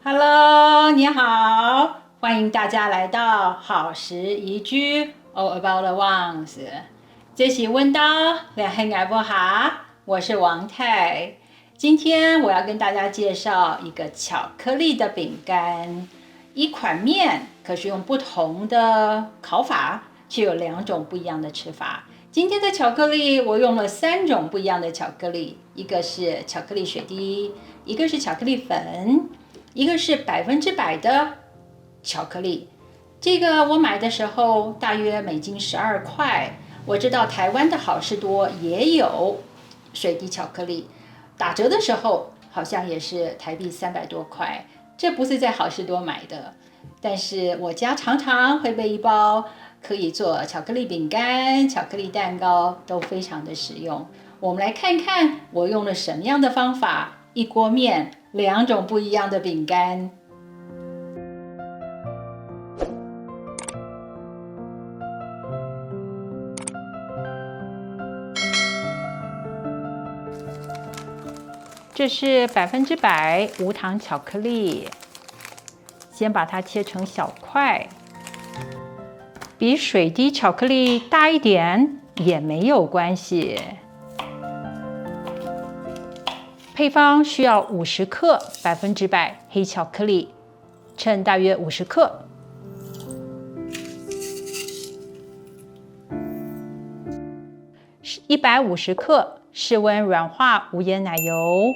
Hello，你好，欢迎大家来到好时宜居 All About the Ones。这是温刀两黑爱不哈，我是王太。今天我要跟大家介绍一个巧克力的饼干。一款面可是用不同的烤法，却有2种不一样的吃法。今天的巧克力我用了3种不一样的巧克力，一个是巧克力水滴，一个是巧克力粉。一个是100%的巧克力，这个我买的时候大约每斤12块。我知道台湾的好市多也有水滴巧克力，打折的时候好像也是台币300多块。这不是在好市多买的，但是我家常常会备一包，可以做巧克力饼干、巧克力蛋糕，都非常的实用。我们来看看我用了什么样的方法，一锅面2种不一样的饼干。这是100%无糖巧克力，先把它切成小块，比水滴巧克力大一点也没有关系。配方需要50克100%黑巧克力，称大约50克。150克室温软化无盐奶油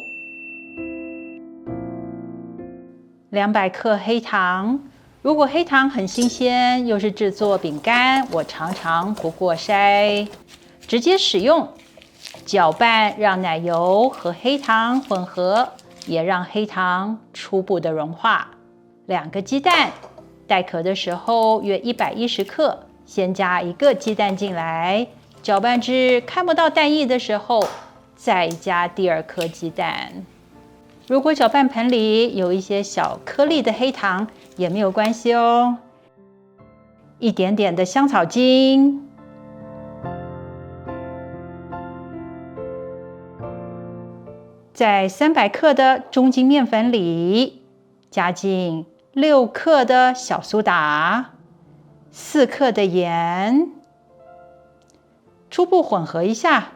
，200克黑糖。如果黑糖很新鲜，又是制作饼干，我常常不过筛，直接使用。搅拌，让奶油和黑糖混合，也让黑糖初步的融化。2个鸡蛋，带壳的时候约110克，先加1个鸡蛋进来，搅拌至看不到蛋液的时候，再加第2颗鸡蛋。如果搅拌盆里有一些小颗粒的黑糖，也没有关系哦。一点点的香草精。在300克的中筋面粉里，加进6克的小苏打，4克的盐，初步混合一下，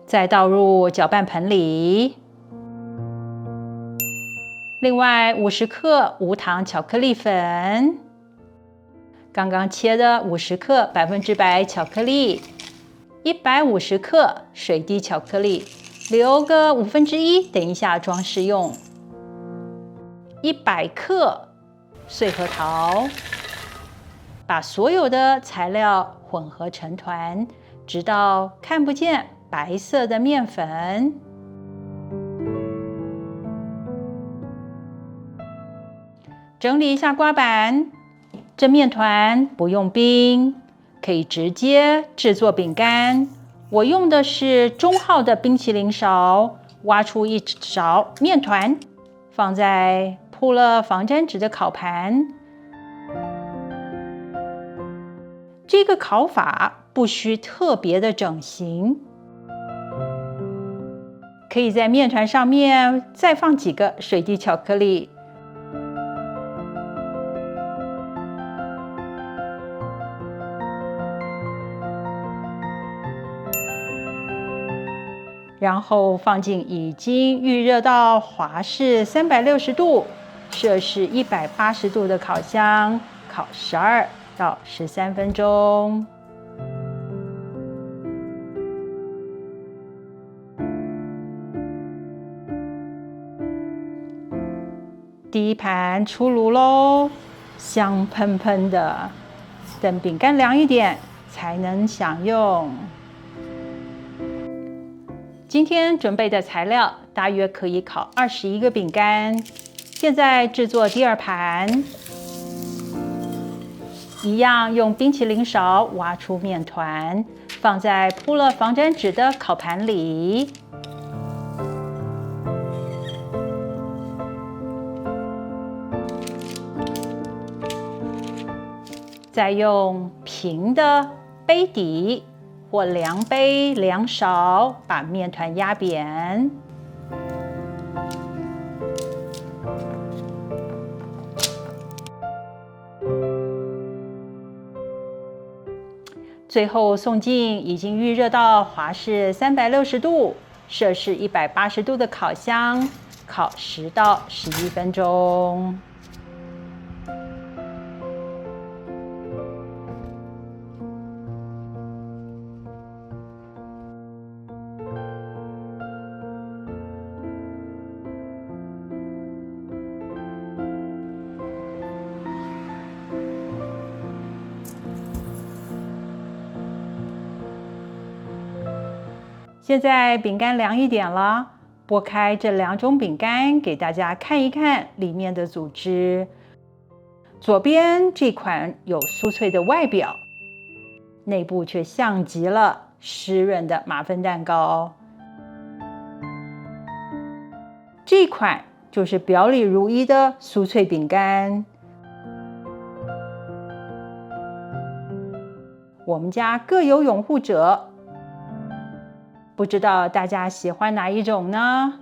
再倒入搅拌盆里。另外50克无糖巧克力粉，刚刚切的50克100%巧克力。150克水滴巧克力，留个1/5，等一下装饰用。100克碎核桃，把所有的材料混合成团，直到看不见白色的面粉。整理一下刮板，这面团不用冰。可以直接制作饼干。我用的是中号的冰淇淋勺，挖出1勺面团，放在铺了防粘纸的烤盘。这个烤法不需特别的整形，可以在面团上面再放几个水滴巧克力。然后放进已经预热到华氏360度、摄氏180度的烤箱，烤12到13分钟。第一盘出炉喽，香喷喷的。等饼干凉一点才能享用。今天准备的材料大约可以烤21个饼干。现在制作第2盘，一样用冰淇淋勺挖出面团，放在铺了防粘纸的烤盘里。再用平的杯底或量杯量勺把面团压扁，最后送进已经预热到华氏360度、摄氏180度的烤箱，烤10到11分钟。现在饼干凉一点了，剥开这2种饼干，给大家看一看里面的组织。左边这款有酥脆的外表，内部却像极了湿润的马芬蛋糕。这款就是表里如一的酥脆饼干。我们家各有拥护者。不知道大家喜欢哪一种呢？